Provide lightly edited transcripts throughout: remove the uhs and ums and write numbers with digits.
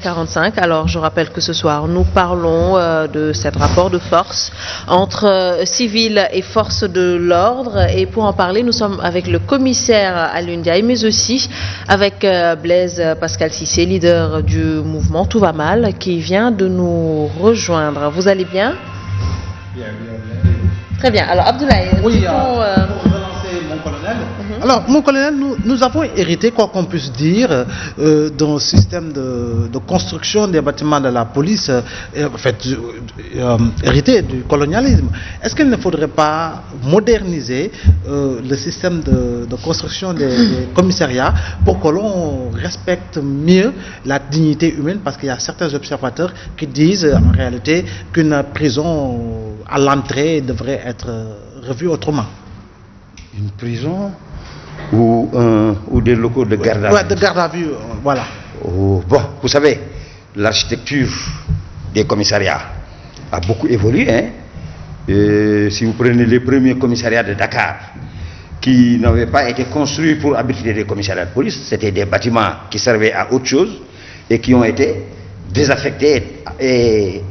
45. Alors, je rappelle que ce soir, nous parlons de ce rapport de force entre civils et forces de l'ordre. Et pour en parler, nous sommes avec le commissaire Alioune Ndiaye, mais aussi avec Blaise Pascal Cissé, leader du mouvement Tout va mal, qui vient de nous rejoindre. Vous allez bien? Bien. Très bien. Alors, Abdoulaye, oui, pour relancer mon colonel. Alors, mon colonel, nous avons hérité, quoi qu'on puisse dire, d'un système de construction des bâtiments de la police, hérité du colonialisme. Est-ce qu'il ne faudrait pas moderniser le système de construction des commissariats pour que l'on respecte mieux la dignité humaine? Parce qu'il y a certains observateurs qui disent en réalité qu'une prison à l'entrée devrait être revue autrement. Une prison ou des locaux de garde à vue. Ouais, de garde à vue, voilà. Bon, vous savez, l'architecture des commissariats a beaucoup évolué. Si vous prenez les premiers commissariats de Dakar, qui n'avaient pas été construits pour abriter des commissariats de police, c'était des bâtiments qui servaient à autre chose et qui ont été désaffectés et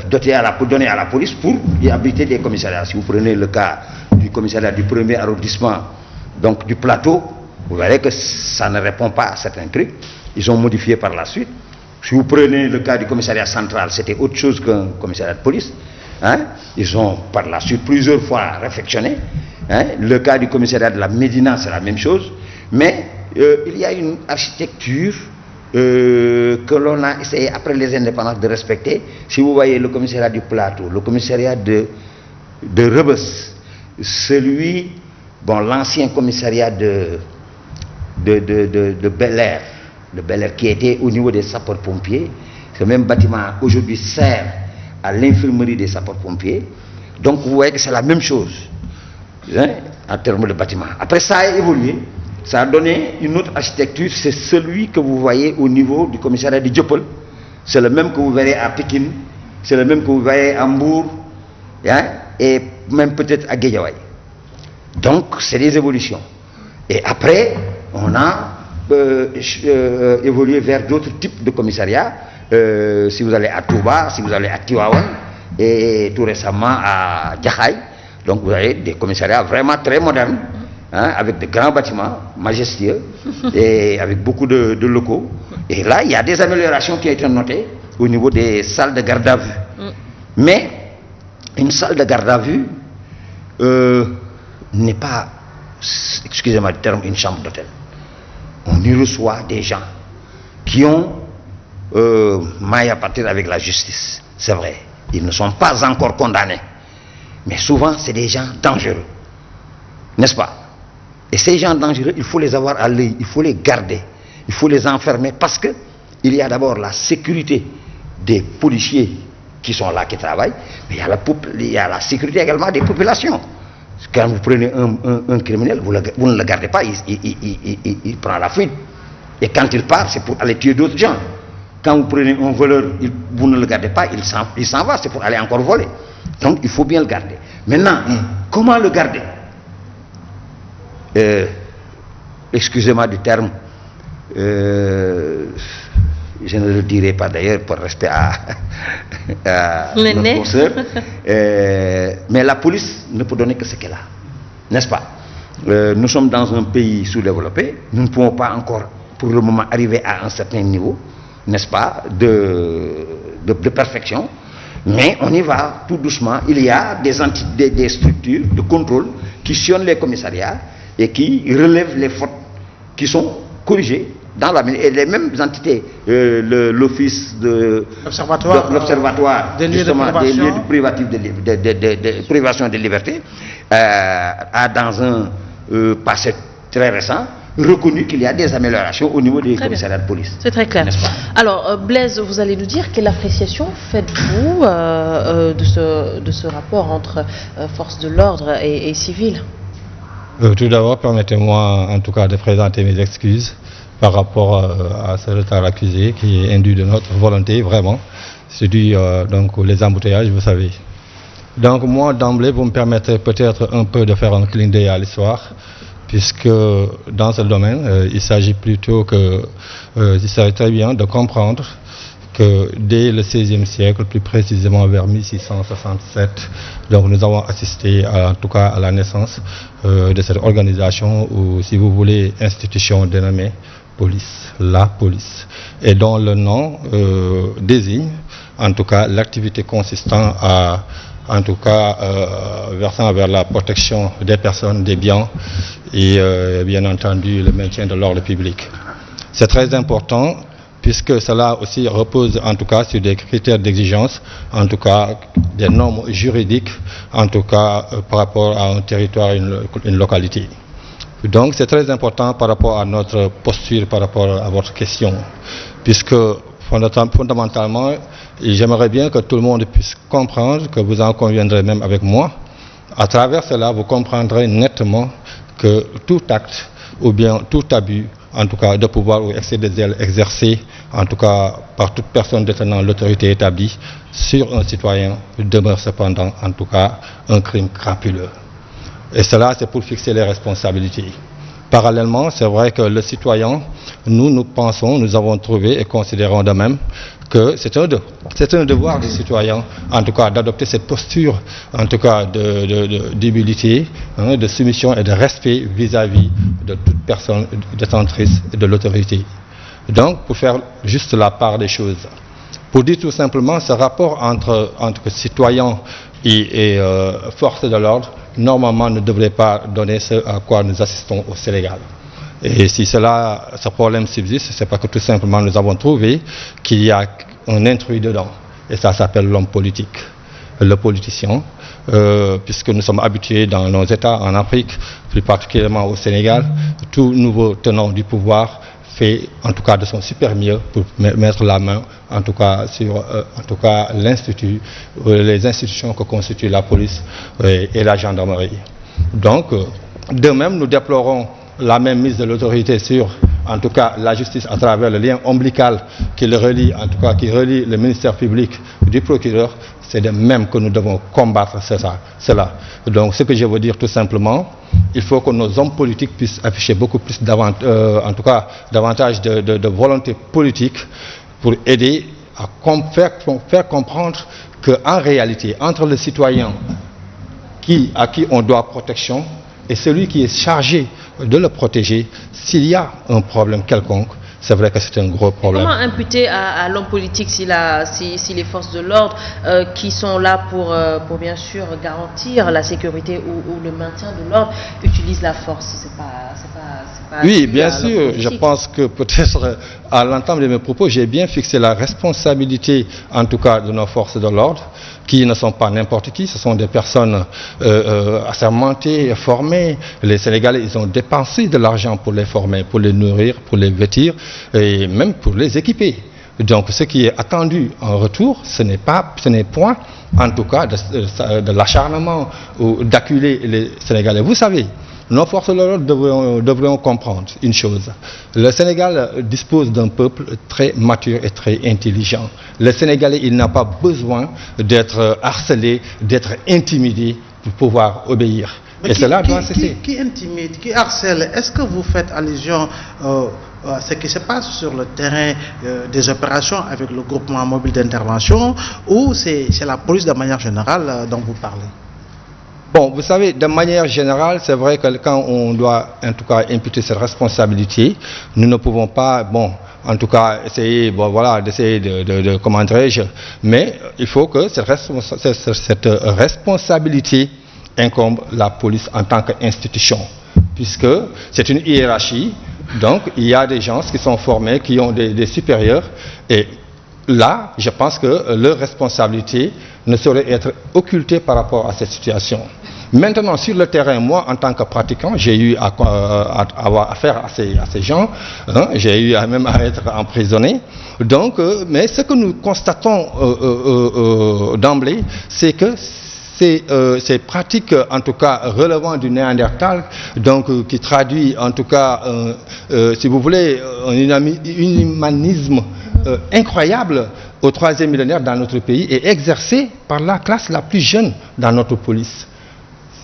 donnés à la police pour y abriter des commissariats. Si vous prenez le cas du commissariat du premier arrondissement, donc du plateau, vous verrez que ça ne répond pas à certains trucs. Ils ont modifié par la suite. Si vous prenez le cas du commissariat central, c'était autre chose qu'un commissariat de police. Ils ont par la suite plusieurs fois réfectionné. Le cas du commissariat de la Médina, c'est la même chose. Mais il y a une architecture que l'on a essayé après les indépendances de respecter. Si vous voyez le commissariat du plateau, le commissariat de Rebeuss, l'ancien commissariat de Bel-Air, qui était au niveau des sapeurs-pompiers, ce même bâtiment aujourd'hui sert à l'infirmerie des sapeurs-pompiers. Donc vous voyez que c'est la même chose en termes de bâtiment. Après, ça a évolué, ça a donné une autre architecture. C'est celui que vous voyez au niveau du commissariat de Dieuppeul. C'est le même que vous verrez à Pékin, c'est le même que vous voyez à Mbour, et même peut-être à Guédiawaye. Donc c'est des évolutions. Et après, on a évolué vers d'autres types de commissariats. Si vous allez à Touba, si vous allez à Tivaouane, et tout récemment à Jaxaay, donc vous avez des commissariats vraiment très modernes, avec de grands bâtiments majestueux et avec beaucoup de locaux. Et là, il y a des améliorations qui ont été notées au niveau des salles de garde à vue. Mais une salle de garde à vue n'est pas, excusez-moi du terme, une chambre d'hôtel. On y reçoit des gens qui ont maille à partir avec la justice. C'est vrai, ils ne sont pas encore condamnés. Mais souvent, c'est des gens dangereux. N'est-ce pas? Et ces gens dangereux, il faut les avoir à l'œil, il faut les garder, il faut les enfermer, parce que il y a d'abord la sécurité des policiers qui sont là, qui travaillent, mais il y a la sécurité également des populations. Quand vous prenez un criminel, vous ne le gardez pas, il prend la fuite. Et quand il part, c'est pour aller tuer d'autres gens. Quand vous prenez un voleur, vous ne le gardez pas, il s'en va, c'est pour aller encore voler. Donc il faut bien le garder. Maintenant, comment le garder? Excusez-moi du terme, je ne le dirai pas d'ailleurs pour respect à notre consoeur, mais la police ne peut donner que ce qu'elle a, n'est-ce pas? Nous sommes dans un pays sous-développé, nous ne pouvons pas encore pour le moment arriver à un certain niveau, n'est-ce pas, de perfection, mais on y va tout doucement. Il y a des structures de contrôle qui sillonnent les commissariats et qui relèvent les fautes qui sont corrigées dans la et les mêmes entités, l'office de l'observatoire des lieux de privation de liberté a dans un passé très récent reconnu qu'il y a des améliorations au niveau des commissariats de police. C'est très clair. Alors, Blaise, vous allez nous dire quelle appréciation faites-vous de ce rapport entre forces de l'ordre et civils? Tout d'abord, permettez-moi en tout cas de présenter mes excuses par rapport à ce retard accusé qui est induit de notre volonté, vraiment. C'est dû donc les embouteillages, vous savez. Donc moi, d'emblée, vous me permettrez peut-être un peu de faire un clin d'œil à l'histoire. puisque dans ce domaine, il s'agit plutôt il s'agit très bien de comprendre que dès le XVIe siècle, plus précisément vers 1667, donc nous avons assisté en tout cas à la naissance de cette organisation, ou si vous voulez, institution dénommée police, la police, et dont le nom désigne en tout cas l'activité consistant à, en tout cas, versant vers la protection des personnes, des biens et bien entendu le maintien de l'ordre public. C'est très important puisque cela aussi repose en tout cas sur des critères d'exigence, en tout cas des normes juridiques, en tout cas par rapport à un territoire, une localité. Donc c'est très important par rapport à notre posture, par rapport à votre question, puisque fondamentalement, j'aimerais bien que tout le monde puisse comprendre, que vous en conviendrez même avec moi. À travers cela, vous comprendrez nettement que tout acte ou bien tout abus, en tout cas de pouvoir ou excès de zèle exercé, en tout cas par toute personne détenant l'autorité établie sur un citoyen, demeure cependant en tout cas un crime crapuleux. Et cela, c'est pour fixer les responsabilités. Parallèlement, c'est vrai que le citoyen, nous pensons, nous avons trouvé et considérons de même que c'est un devoir du citoyen, en tout cas, d'adopter cette posture, en tout cas, d'humilité, de soumission et de respect vis-à-vis de toute personne détentrice de l'autorité. Donc, pour faire juste la part des choses, pour dire tout simplement, ce rapport entre citoyen et force de l'ordre, normalement, ne devrait pas donner ce à quoi nous assistons au Sénégal. Et si ce problème subsiste, c'est parce que tout simplement nous avons trouvé qu'il y a un intrus dedans. Et ça s'appelle l'homme politique, le politicien, puisque nous sommes habitués dans nos États en Afrique, plus particulièrement au Sénégal, tout nouveau tenant du pouvoir fait en tout cas de son super mieux pour mettre la main en tout cas sur l'institut, les institutions que constituent la police et la gendarmerie. Donc, de même, nous déplorons la même mise de l'autorité sur, en tout cas, la justice à travers le lien ombilical qui le relie, en tout cas, qui relie le ministère public du procureur. C'est de même que nous devons combattre cela. Donc, ce que je veux dire tout simplement, il faut que nos hommes politiques puissent afficher beaucoup plus davantage de volonté politique pour aider à faire comprendre qu'en réalité, entre le citoyen à qui on doit protection et celui qui est chargé de le protéger, s'il y a un problème quelconque, c'est vrai que c'est un gros problème. Comment imputer à l'homme politique si les forces de l'ordre qui sont là pour bien sûr garantir la sécurité ou le maintien de l'ordre utilisent la force? C'est pas oui, bien sûr. Je pense que peut-être à l'entame de mes propos, j'ai bien fixé la responsabilité, en tout cas, de nos forces de l'ordre, qui ne sont pas n'importe qui, ce sont des personnes assermentées, formées. Les Sénégalais, ils ont dépensé de l'argent pour les former, pour les nourrir, pour les vêtir et même pour les équiper. Donc ce qui est attendu en retour, ce n'est point, en tout cas, de l'acharnement ou d'acculer les Sénégalais. Vous savez, nos forces de l'ordre devraient comprendre une chose. Le Sénégal dispose d'un peuple très mature et très intelligent. Le Sénégalais, il n'a pas besoin d'être harcelé, d'être intimidé pour pouvoir obéir. Mais et cela doit cesser. Qui intimide, qui harcèle? Est-ce que vous faites allusion à ce qui se passe sur le terrain des opérations avec le groupement mobile d'intervention, ou c'est la police de manière générale dont vous parlez? Bon, vous savez, de manière générale, c'est vrai que quand on doit, en tout cas, imputer cette responsabilité, nous ne pouvons pas, en tout cas, essayer, d'essayer de comment dirais-je, mais il faut que cette responsabilité incombe la police en tant qu'institution, puisque c'est une hiérarchie, donc il y a des gens qui sont formés, qui ont des supérieurs, et là, je pense que leur responsabilité ne saurait être occultée par rapport à cette situation. Maintenant, sur le terrain, moi, en tant que pratiquant, j'ai eu à avoir affaire à ces gens, j'ai eu même à être emprisonné. Donc, mais ce que nous constatons d'emblée, c'est que ces pratiques, en tout cas, relevant du Néandertal, donc qui traduit, en tout cas, si vous voulez, un humanisme incroyable au 3e millénaire dans notre pays, est exercé par la classe la plus jeune dans notre police.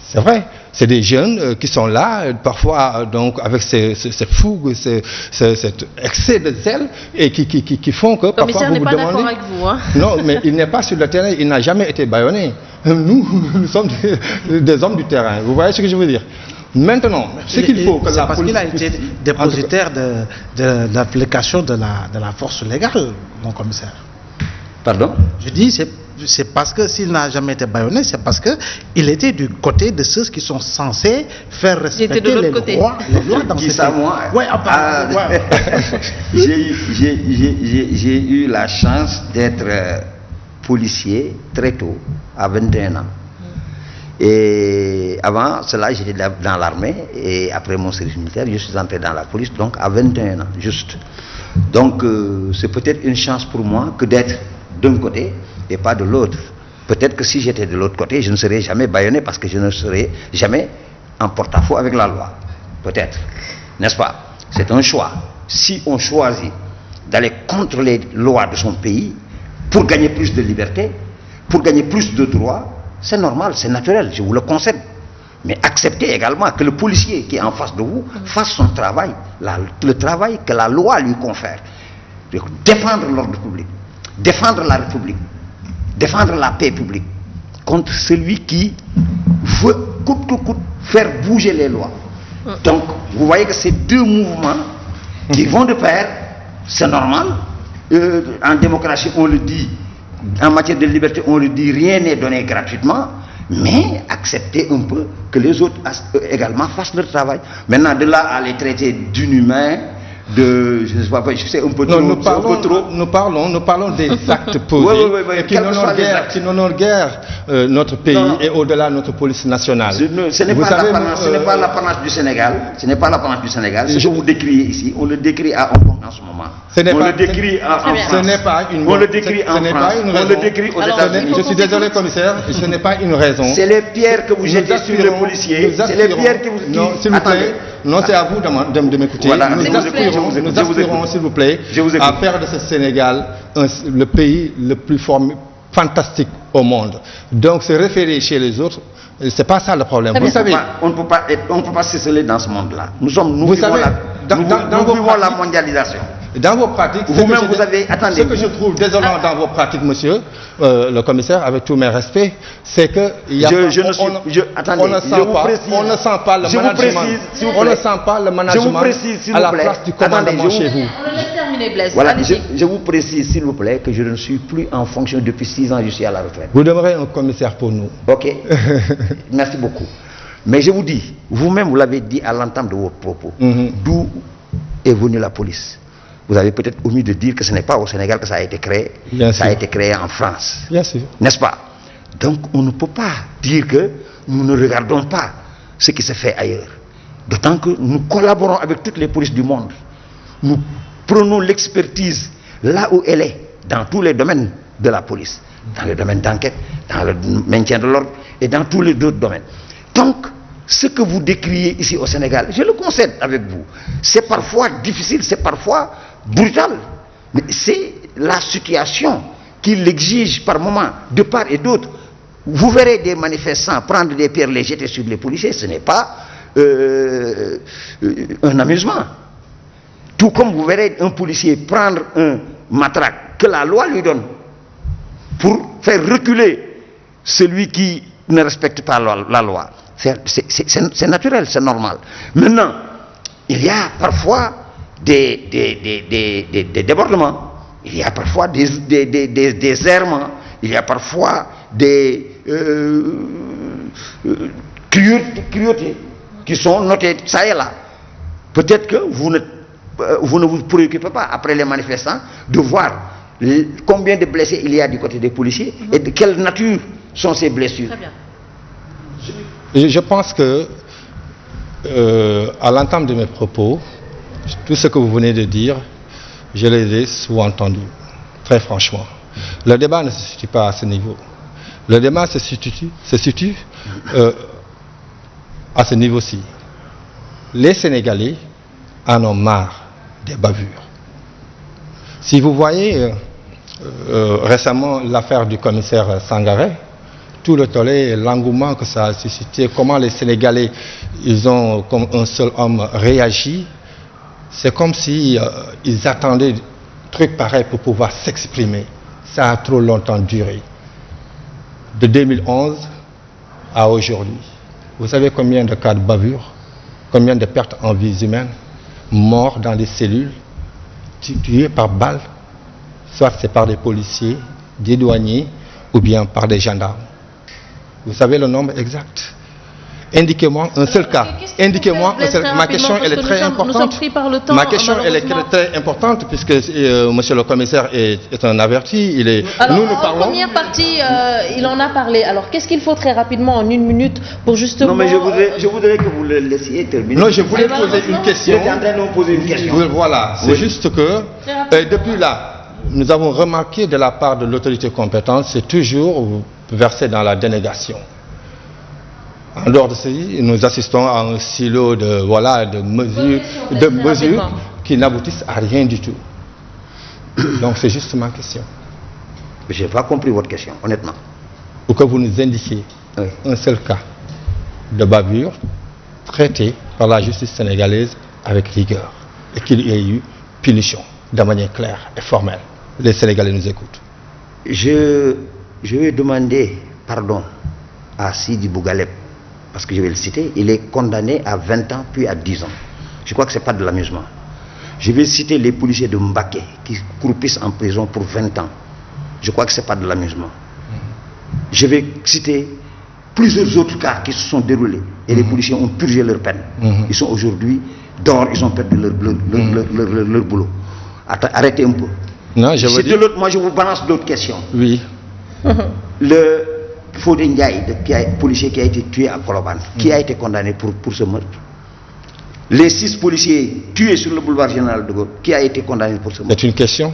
C'est vrai, C'est des jeunes qui sont là, parfois donc avec cette fougue, cet excès de zèle, et qui font que parfois vous vous demandez... Le commissaire n'est pas d'accord avec vous, hein? Non, mais il n'est pas sur le terrain, il n'a jamais été bâillonné. Nous sommes des hommes du terrain, vous voyez ce que je veux dire? Maintenant, ce qu'il faut que la parce police... qu'il a été dépositaire de l'application de la force légale, mon commissaire. Pardon? Je dis, c'est parce que s'il n'a jamais été bâillonné, c'est parce qu'il était du côté de ceux qui sont censés faire respecter les lois dans Qui ce ça, pays. moi? Ouais, ouais. J'ai eu la chance d'être policier très tôt, à 21 ans. Et avant cela, j'étais dans l'armée, et après mon service militaire, je suis entré dans la police, donc à 21 ans, juste. Donc c'est peut-être une chance pour moi que d'être d'un côté et pas de l'autre. Peut-être que si j'étais de l'autre côté, je ne serais jamais bâillonné parce que je ne serais jamais en porte-à-faux avec la loi. Peut-être. N'est-ce pas? C'est un choix. Si on choisit d'aller contre les lois de son pays pour gagner plus de liberté, pour gagner plus de droits, c'est normal, c'est naturel, je vous le concède. Mais acceptez également que le policier qui est en face de vous fasse son travail, le travail que la loi lui confère. Défendre l'ordre public, défendre la République, défendre la paix publique contre celui qui veut coûte que coûte faire bouger les lois. Donc, vous voyez que ces deux mouvements qui vont de pair, c'est normal. En démocratie, on le dit, en matière de liberté, on le dit, rien n'est donné gratuitement, mais accepter un peu que les autres également fassent leur travail. Maintenant, de là à les traiter d'inhumains, je ne sais pas, je sais un peu trop. Nous parlons des actes posés qui n'honorent guère notre pays et au-delà notre police nationale. Ce n'est pas l'apanage du Sénégal. Ce n'est pas l'apanage du Sénégal. Ce que vous décrivez ici, on le décrit à Hong Kong en ce moment. On le décrit en France. Ce n'est pas une On le décrit en France. On le décrit aux États-Unis. Je suis désolé, commissaire, ce n'est pas une raison. C'est les pierres que vous jetez sur les policiers. C'est les pierres que vous... Non, s'il vous plaît. Non, c'est à vous de m'écouter. Voilà, nous aspirons, s'il vous plaît, à faire de ce Sénégal le pays le plus fantastique au monde. Donc, se référer chez les autres, c'est pas ça le problème. Vous savez, on ne peut pas s'esseler dans ce monde-là. Nous vivons la mondialisation. Dans vos pratiques, vous-même vous avez... Attendez. Ce que je trouve désolant dans vos pratiques, monsieur le commissaire, avec tous mes respects, c'est que on ne sent pas le management à la place du commandement chez vous. On laisse terminer, Blaise. Voilà, je vous précise, s'il vous plaît, que je ne suis plus en fonction depuis 6 ans, je suis à la retraite. Vous demeurez un commissaire pour nous. Ok, merci beaucoup. Mais je vous dis, vous-même vous l'avez dit à l'entame de vos propos, d'où est venue la police. Vous avez peut-être omis de dire que ce n'est pas au Sénégal que ça a été créé. Ça a été créé en France. Bien sûr. N'est-ce pas? Donc on ne peut pas dire que nous ne regardons pas ce qui se fait ailleurs. D'autant que nous collaborons avec toutes les polices du monde. Nous prenons l'expertise là où elle est, dans tous les domaines de la police. Dans le domaine d'enquête, dans le maintien de l'ordre et dans tous les autres domaines. Donc, ce que vous décriez ici au Sénégal, je le concède avec vous. C'est parfois difficile, c'est parfois brutal. Mais c'est la situation qui l'exige par moment, de part et d'autre. Vous verrez des manifestants prendre des pierres, les jeter sur les policiers, ce n'est pas un amusement. Tout comme vous verrez un policier prendre un matraque que la loi lui donne pour faire reculer celui qui ne respecte pas la loi. C'est naturel, c'est normal. Maintenant, il y a parfois des débordements, il y a parfois des errements, il y a parfois des cruautés qui sont notées ça et là. Peut-être que vous ne vous préoccupez pas, après les manifestants, de voir combien de blessés il y a du côté des policiers et de quelle nature sont ces blessures. Très bien. Je pense que, à l'entame de mes propos, tout ce que vous venez de dire, je les ai sous-entendus, très franchement. Le débat ne se situe pas à ce niveau. Le débat se situe à ce niveau-ci. Les Sénégalais en ont marre des bavures. Si vous voyez récemment l'affaire du commissaire Sangaré, tout le tollé et l'engouement que ça a suscité, comment les Sénégalais, ils ont comme un seul homme réagi. C'est comme si ils attendaient des trucs pareils pour pouvoir s'exprimer. Ça a trop longtemps duré. De 2011 à aujourd'hui. Vous savez combien de cas de bavure, combien de pertes en vies humaines, morts dans les cellules, tués par balles, soit c'est par des policiers, des douaniers ou bien par des gendarmes. Vous savez le nombre exact? Indiquez-moi un seul cas. Indiquez-moi un seul. Ma question, elle est très importante. Ma question, elle est très importante puisque monsieur le commissaire est un averti. Alors, nous parlons. En première partie, il en a parlé. Alors, qu'est-ce qu'il faut très rapidement, en 1 minute, pour justement... Non, mais je voudrais que vous le laissiez terminer. Non, je voulais poser une question. Vous êtes en train de me poser une question. Voilà, c'est juste que depuis là, nous avons remarqué de la part de l'autorité compétente, c'est toujours versé dans la dénégation. En dehors de ceci, nous assistons à un silo de mesures qui n'aboutissent à rien du tout. Donc c'est juste ma question. Je n'ai pas compris votre question, honnêtement. Pour que vous nous indiquiez un seul cas de bavure traité par la justice sénégalaise avec rigueur et qu'il y ait eu punition de manière claire et formelle. Les Sénégalais nous écoutent. Je vais demander pardon à Sidi Bougaleb, parce que je vais le citer. Il est condamné à 20 ans puis à 10 ans. Je crois que ce n'est pas de l'amusement. Je vais citer les policiers de Mbaké qui croupissent en prison pour 20 ans. Je crois que ce n'est pas de l'amusement. Je vais citer plusieurs autres cas qui se sont déroulés et les policiers ont purgé leur peine. Ils sont aujourd'hui dehors, ils ont perdu leur boulot. Arrêtez un peu. Non, je veux dire... Moi, je vous balance d'autres questions. Oui. Le Fodé Ndiaye, policier qui a été tué à Colobane, qui a été condamné pour ce meurtre. Les 6 policiers tués sur le boulevard Général de Gaulle, qui a été condamné pour ce meurtre. C'est une question?